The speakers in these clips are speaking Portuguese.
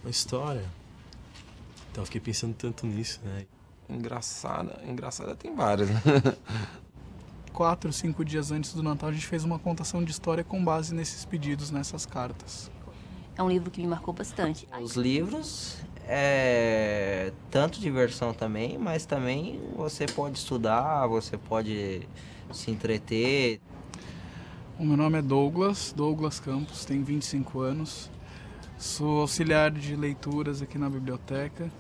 uma história. Então eu fiquei pensando tanto nisso, né? Engraçada tem várias, né? 4, 5 dias antes do Natal a gente fez uma contação de história com base nesses pedidos, nessas cartas. É um livro que me marcou bastante. Os livros tanto diversão também, mas também você pode estudar, você pode se entreter. O meu nome é Douglas Campos, tenho 25 anos. Sou auxiliar de leituras aqui na biblioteca.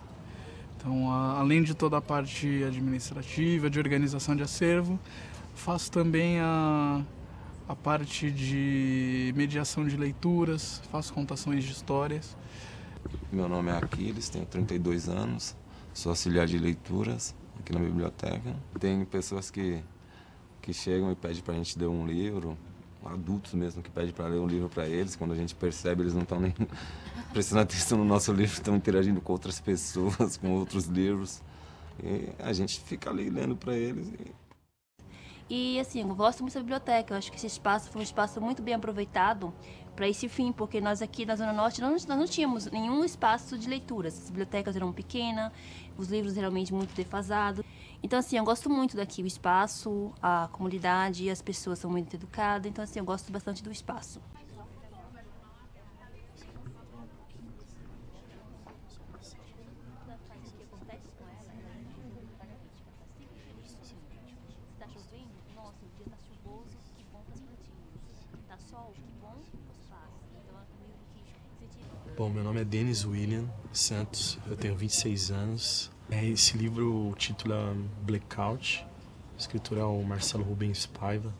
Então, além de toda a parte administrativa, de organização de acervo, faço também a parte de mediação de leituras, faço contações de histórias. Meu nome é Aquiles, tenho 32 anos, sou auxiliar de leituras aqui na biblioteca. Tem pessoas que chegam e pedem para a gente ler um livro, adultos mesmo que pedem para ler um livro para eles. Quando a gente percebe, eles não estão nem prestando atenção no nosso livro, estão interagindo com outras pessoas, com outros livros. E a gente fica ali lendo para eles. E assim, eu gosto muito da biblioteca. Eu acho que esse espaço foi um espaço muito bem aproveitado para esse fim, porque nós aqui na Zona Norte nós não tínhamos nenhum espaço de leituras. As bibliotecas eram pequenas, os livros realmente muito defasados. Então assim, eu gosto muito daqui, o espaço, a comunidade, as pessoas são muito educadas. Então assim, eu gosto bastante do espaço. Bom, meu nome é Denis William Santos, eu tenho 26 anos. Esse livro, o título é Blackout, o escritor é o Marcelo Rubens Paiva.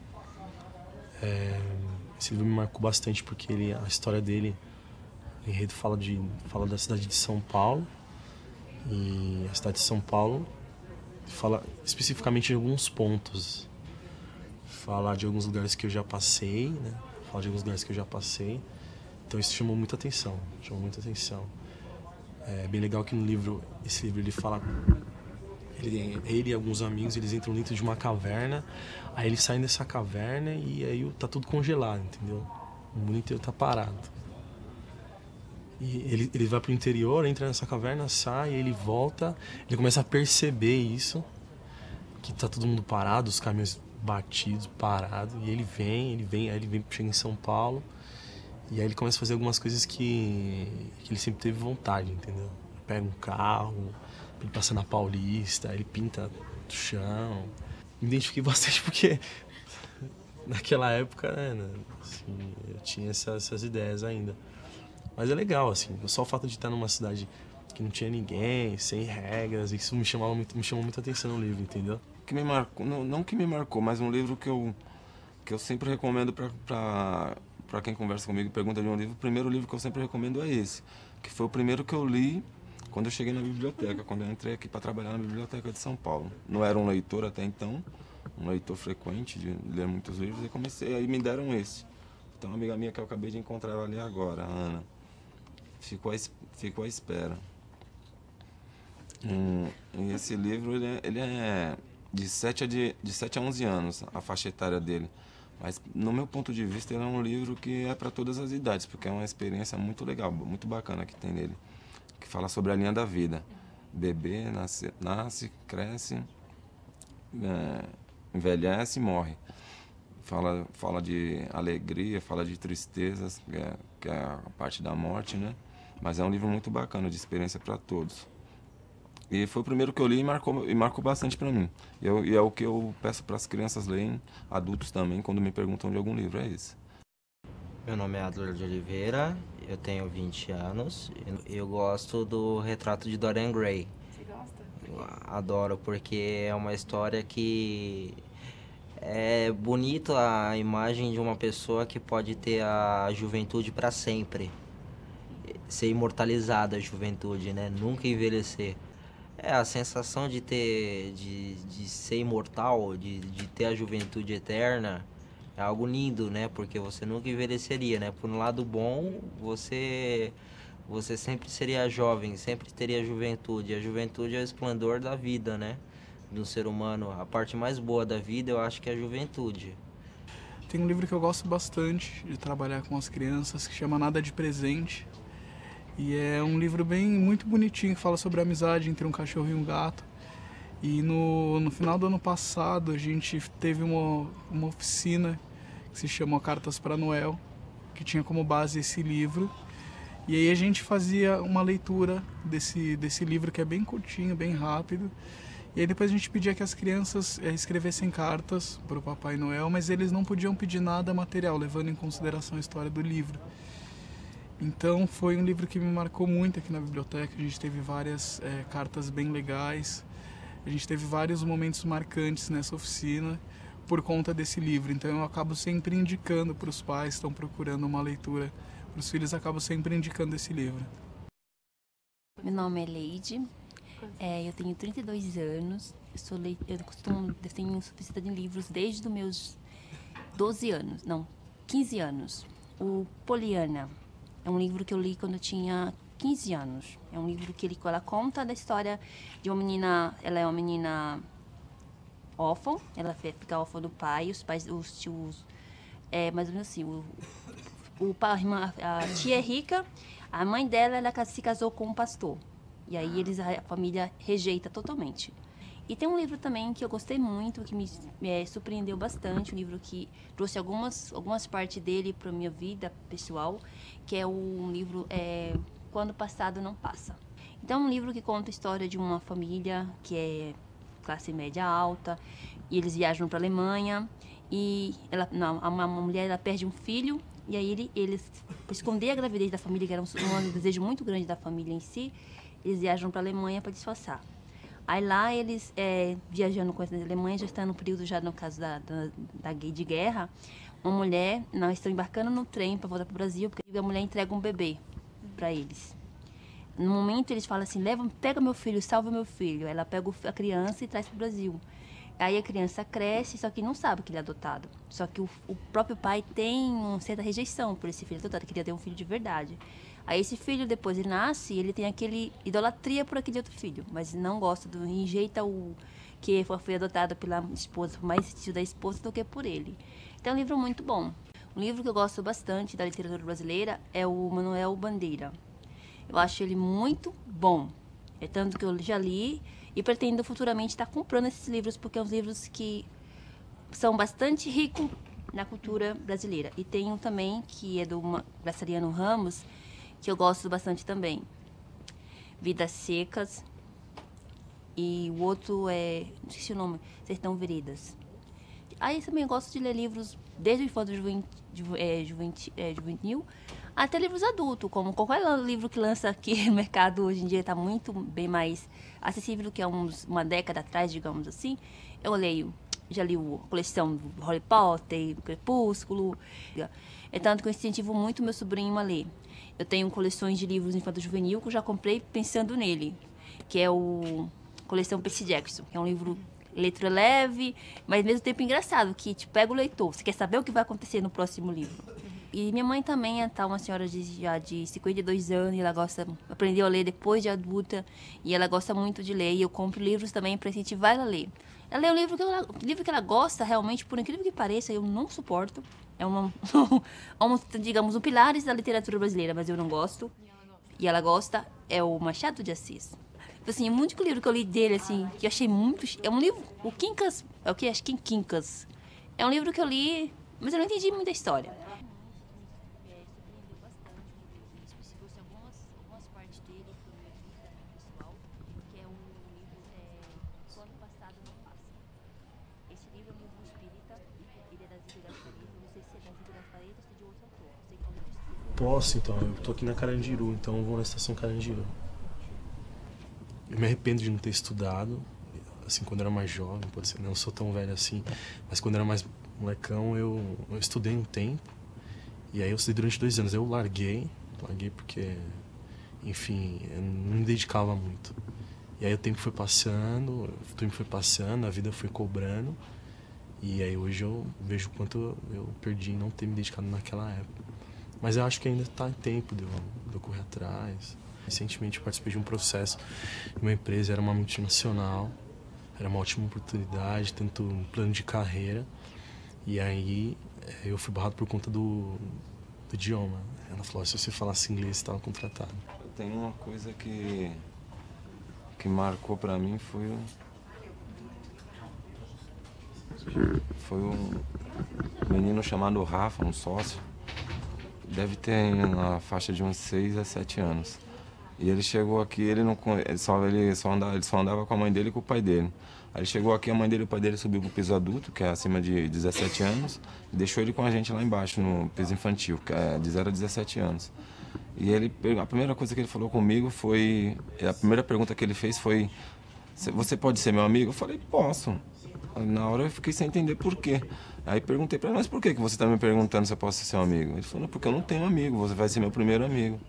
Esse livro me marcou bastante porque a história dele, o enredo fala da cidade de São Paulo. E a cidade de São Paulo fala especificamente de alguns pontos. Fala de alguns lugares que eu já passei, né? Então isso chamou muita atenção, É bem legal que esse livro ele fala... Ele e alguns amigos, eles entram dentro de uma caverna, aí eles saem dessa caverna e aí tá tudo congelado, entendeu? O mundo inteiro tá parado. E ele vai pro interior, entra nessa caverna, sai, ele volta, ele começa a perceber isso, que tá todo mundo parado, os caminhões batidos, parados, e aí ele vem, chega em São Paulo, e aí ele começa a fazer algumas coisas que ele sempre teve vontade, entendeu? Pega um carro, ele passa na Paulista, ele pinta do chão. Me identifiquei bastante porque naquela época, né, assim, eu tinha essas ideias ainda. Mas é legal, assim, só o fato de estar numa cidade que não tinha ninguém, sem regras, isso me chamou muita atenção no livro, entendeu? Que me marcou, não que me marcou, mas um livro que eu sempre recomendo para quem conversa comigo e pergunta de um livro. O primeiro livro que eu sempre recomendo é esse, que foi o primeiro que eu li quando eu cheguei na biblioteca, quando eu entrei aqui para trabalhar na Biblioteca de São Paulo. Não era um leitor até então, um leitor frequente de ler muitos livros, e aí me deram esse. Então uma amiga minha que eu acabei de encontrar ela ali agora, a Ana, ficou à espera. E esse livro ele é de 7 a 11 anos, a faixa etária dele. Mas, no meu ponto de vista, ele é um livro que é para todas as idades, porque é uma experiência muito legal, muito bacana que tem nele, que fala sobre a linha da vida. Bebê nasce, cresce, envelhece e morre. Fala de alegria, fala de tristezas, que é a parte da morte, né? Mas é um livro muito bacana, de experiência para todos. E foi o primeiro que eu li e marcou bastante para mim. E é o que eu peço para as crianças lerem, adultos também, quando me perguntam de algum livro, é esse. Meu nome é Adler de Oliveira, eu tenho 20 anos. Eu gosto do Retrato de Dorian Gray. Você gosta? Eu adoro, porque é uma história que é bonito, a imagem de uma pessoa que pode ter a juventude para sempre. Ser imortalizada a juventude, né? Nunca envelhecer. A sensação de ser imortal, de ter a juventude eterna, é algo lindo, né? Porque você nunca envelheceria, né? Por um lado bom, você sempre seria jovem, sempre teria juventude. A juventude é o esplendor da vida, né? Do ser humano. A parte mais boa da vida, eu acho que é a juventude. Tem um livro que eu gosto bastante de trabalhar com as crianças, que chama Nada de Presente. E é um livro muito bonitinho, que fala sobre a amizade entre um cachorro e um gato. E no final do ano passado a gente teve uma oficina que se chama Cartas para Noel, que tinha como base esse livro. E aí a gente fazia uma leitura desse livro, que é bem curtinho, bem rápido. E aí depois a gente pedia que as crianças escrevessem cartas para o Papai Noel, mas eles não podiam pedir nada material, levando em consideração a história do livro. Então foi um livro que me marcou muito aqui na biblioteca. A gente teve várias cartas bem legais, a gente teve vários momentos marcantes nessa oficina por conta desse livro. Então eu acabo sempre indicando para os pais que estão procurando uma leitura para os filhos, acabo sempre indicando esse livro. Meu nome é Leide, eu tenho 32 anos, eu tenho oficina de livros desde os meus 15 anos. O Poliana é um livro que eu li quando eu tinha 15 anos. É um livro que ela conta da história de uma menina, ela é uma menina órfã, ela fica órfã do pai, os pais, os tios, mais ou menos assim, a tia é rica, a mãe dela ela se casou com um pastor. E aí a família rejeita totalmente. E tem um livro também que eu gostei muito, que me surpreendeu bastante, um livro que trouxe algumas partes dele para a minha vida pessoal, que é um livro Quando o Passado Não Passa. Então é um livro que conta a história de uma família que é classe média alta, e eles viajam para a Alemanha, e uma mulher ela perde um filho, e aí eles, para esconder a gravidez da família, que era um desejo muito grande da família em si, eles viajam para a Alemanha para disfarçar. Aí lá eles, viajando com a Alemanha, já está no período, já no caso de guerra, uma mulher, não, estão embarcando no trem para voltar para o Brasil, porque a mulher entrega um bebê para eles. No momento eles falam assim, pega meu filho, salva meu filho. Ela pega a criança e traz para o Brasil. Aí a criança cresce, só que não sabe que ele é adotado. Só que o próprio pai tem uma certa rejeição por esse filho adotado, queria ter um filho de verdade. Aí esse filho, depois ele nasce, ele tem aquele idolatria por aquele outro filho, mas não gosta, rejeita o que foi adotado pela esposa, por mais sentido da esposa do que por ele. Então é um livro muito bom. Um livro que eu gosto bastante da literatura brasileira é o Manuel Bandeira. Eu acho ele muito bom. É tanto que eu já li e pretendo futuramente estar comprando esses livros, porque são livros que são bastante ricos na cultura brasileira. E tem um também, que é do Graciliano Ramos, que eu gosto bastante também. Vidas Secas. E o outro não esqueci o nome, Sertão Veredas. Aí também gosto de ler livros desde o infância juvenil até livros adultos, como qualquer livro que lança aqui no mercado hoje em dia está muito bem mais acessível do que há uma década atrás, digamos assim. Eu leio, já li a coleção do Harry Potter, Crepúsculo. É tanto que eu incentivo muito meu sobrinho a ler. Eu tenho coleções de livros infanto-juvenil que eu já comprei pensando nele, que é a coleção Percy Jackson, que é um livro letra leve, mas ao mesmo tempo engraçado, que te pega o leitor. Você quer saber o que vai acontecer no próximo livro. E minha mãe também uma senhora já de 52 anos, e ela aprendeu a ler depois de adulta, e ela gosta muito de ler, e eu compro livros também para incentivar ela a ler. Ela lê um livro que ela gosta realmente, por incrível que pareça, eu não suporto. Digamos, um pilares da literatura brasileira, mas eu não gosto. E ela gosta, é o Machado de Assis. Assim, o único livro que eu li dele, assim, que eu achei muito... É um livro, o Quincas, é o que? Acho que é Quincas. É um livro que eu li, mas eu não entendi muita história. Algumas partes dele, pessoal, que é o livro Quando o Passado Não Passa. Esse livro é um livro espírita, ele é das Ilhas Farias, não sei se é das Ilhas Farias ou se é de outro autor, não sei qual é o livro. Posso, então. Eu tô aqui na Carandiru, então eu vou na estação Carandiru. Eu me arrependo de não ter estudado, assim, quando eu era mais jovem, pode ser, não sou tão velho assim, mas quando eu era mais molecão, eu estudei um tempo, e aí eu estudei durante 2 anos. Eu larguei porque, enfim, eu não me dedicava muito. E aí o tempo foi passando, a vida foi cobrando, e aí hoje eu vejo o quanto eu perdi em não ter me dedicado naquela época. Mas eu acho que ainda está em tempo de eu correr atrás. Recentemente eu participei de um processo de uma empresa, era uma multinacional, era uma ótima oportunidade, tanto um plano de carreira, e aí eu fui barrado por conta do idioma. Ela falou, se você falasse inglês, você estava contratado. Tem uma coisa que marcou pra mim, foi um menino chamado Rafa, um sócio. Deve ter na faixa de uns 6 a 7 anos. E ele chegou aqui, ele só andava com a mãe dele e com o pai dele. Aí ele chegou aqui, a mãe dele e o pai dele subiu pro piso adulto, que é acima de 17 anos, e deixou ele com a gente lá embaixo, no piso infantil, que é de 0 a 17 anos. E a primeira coisa que ele falou comigo foi, a primeira pergunta que ele fez foi: você pode ser meu amigo? Eu falei: posso. Na hora eu fiquei sem entender por quê. Aí perguntei pra ele: mas por que você tá me perguntando se eu posso ser seu amigo? Ele falou: porque eu não tenho amigo, você vai ser meu primeiro amigo.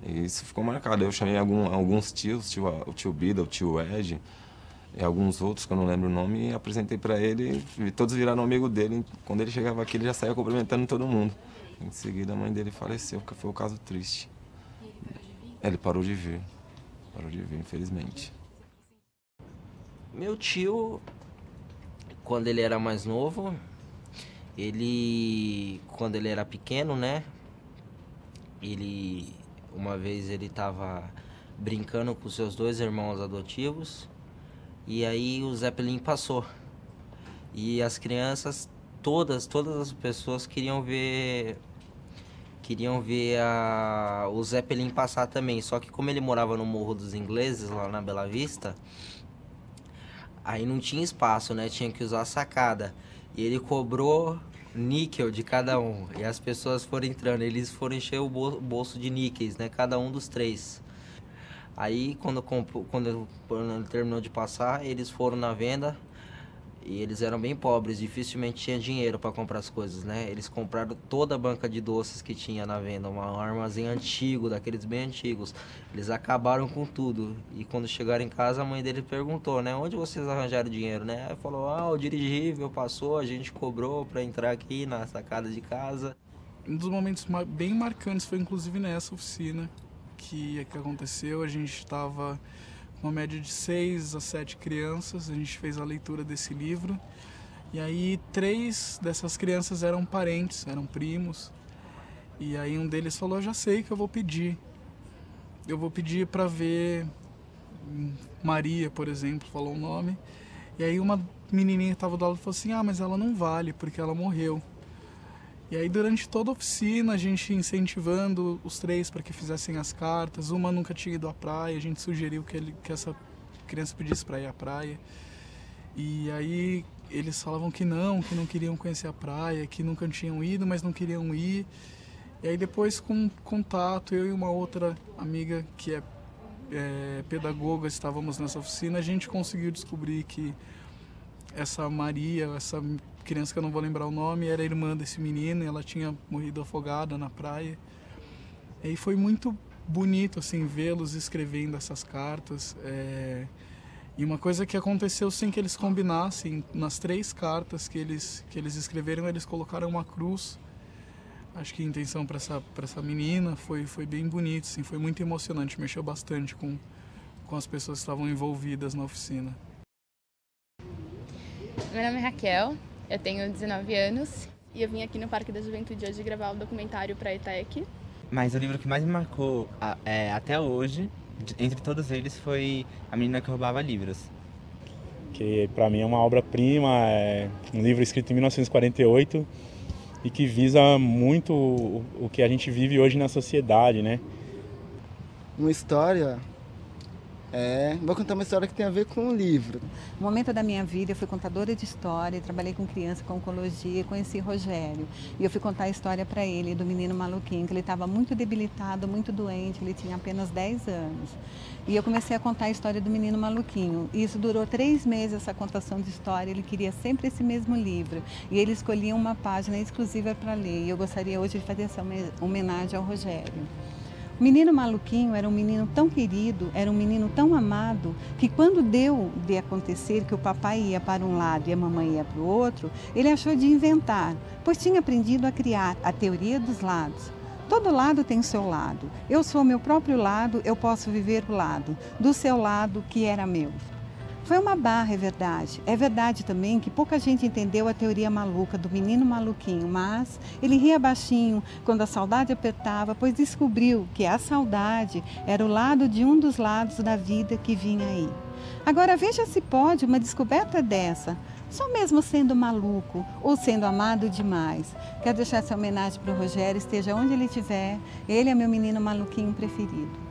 E isso ficou marcado. Eu chamei alguns tios, o tio Bida, o tio Ed, e alguns outros que eu não lembro o nome, e apresentei pra ele, e todos viraram amigo dele. Quando ele chegava aqui, ele já saía cumprimentando todo mundo. Em seguida, a mãe dele faleceu, que foi o caso triste. Ele parou de vir, infelizmente. Meu tio, quando ele era mais novo, quando ele era pequeno, né? Uma vez ele estava brincando com seus 2 irmãos adotivos, e aí o Zeppelin passou. E as crianças, todas as pessoas queriam ver o Zeppelin passar também. Só que como ele morava no Morro dos Ingleses, lá na Bela Vista, aí não tinha espaço, né? Tinha que usar a sacada. E ele cobrou níquel de cada um. E as pessoas foram entrando, eles foram encher o bolso de níqueis, né? Cada um dos 3. Aí quando ele terminou de passar, eles foram na venda. E eles eram bem pobres, dificilmente tinha dinheiro para comprar as coisas, né? Eles compraram toda a banca de doces que tinha na venda, um armazém antigo, daqueles bem antigos. Eles acabaram com tudo. E quando chegaram em casa, a mãe dele perguntou, né? Onde vocês arranjaram dinheiro, né? Aí falou: o dirigível passou, a gente cobrou para entrar aqui na sacada de casa. Um dos momentos bem marcantes foi inclusive nessa oficina que aconteceu. A gente estava uma média de 6 a 7 crianças, a gente fez a leitura desse livro, e aí 3 dessas crianças eram parentes, eram primos, e aí um deles falou: eu já sei que eu vou pedir para ver Maria, por exemplo, falou o nome, e aí uma menininha que estava do lado falou assim: mas ela não vale, porque ela morreu. E aí durante toda a oficina a gente incentivando os 3 para que fizessem as cartas. Uma nunca tinha ido à praia, a gente sugeriu que essa criança pedisse para ir à praia. E aí eles falavam que não queriam conhecer a praia, que nunca tinham ido, mas não queriam ir. E aí depois, com contato, eu e uma outra amiga que é pedagoga, estávamos nessa oficina, a gente conseguiu descobrir que essa Maria, essa criança que eu não vou lembrar o nome, era irmã desse menino, e ela tinha morrido afogada na praia. E aí foi muito bonito assim vê-los escrevendo essas cartas. E uma coisa que aconteceu sem que eles combinassem, nas 3 cartas que eles escreveram, eles colocaram uma cruz. Acho que a intenção para essa menina foi bem bonito, assim, foi muito emocionante, mexeu bastante com as pessoas que estavam envolvidas na oficina. Meu nome é Raquel, eu tenho 19 anos e eu vim aqui no Parque da Juventude hoje gravar o documentário para a ETEC. Mas o livro que mais me marcou até hoje, entre todos eles, foi A Menina que Roubava Livros. Que para mim é uma obra-prima, é um livro escrito em 1948 e que visa muito o que a gente vive hoje na sociedade, né? Uma história... vou contar uma história que tem a ver com o livro. No momento da minha vida, eu fui contadora de história, trabalhei com criança com oncologia, conheci Rogério. E eu fui contar a história para ele, do menino maluquinho, que ele estava muito debilitado, muito doente, ele tinha apenas 10 anos. E eu comecei a contar a história do menino maluquinho. E isso durou 3 meses, essa contação de história. Ele queria sempre esse mesmo livro. E ele escolhia uma página exclusiva para ler. E eu gostaria hoje de fazer essa homenagem ao Rogério. O menino maluquinho era um menino tão querido, era um menino tão amado, que quando deu de acontecer que o papai ia para um lado e a mamãe ia para o outro, ele achou de inventar, pois tinha aprendido a criar a teoria dos lados. Todo lado tem o seu lado. Eu sou meu próprio lado, eu posso viver o lado do seu lado, que era meu. Foi uma barra, é verdade. É verdade também que pouca gente entendeu a teoria maluca do menino maluquinho, mas ele ria baixinho quando a saudade apertava, pois descobriu que a saudade era o lado de um dos lados da vida que vinha aí. Agora veja se pode uma descoberta dessa, só mesmo sendo maluco ou sendo amado demais. Quero deixar essa homenagem para o Rogério, esteja onde ele estiver, ele é meu menino maluquinho preferido.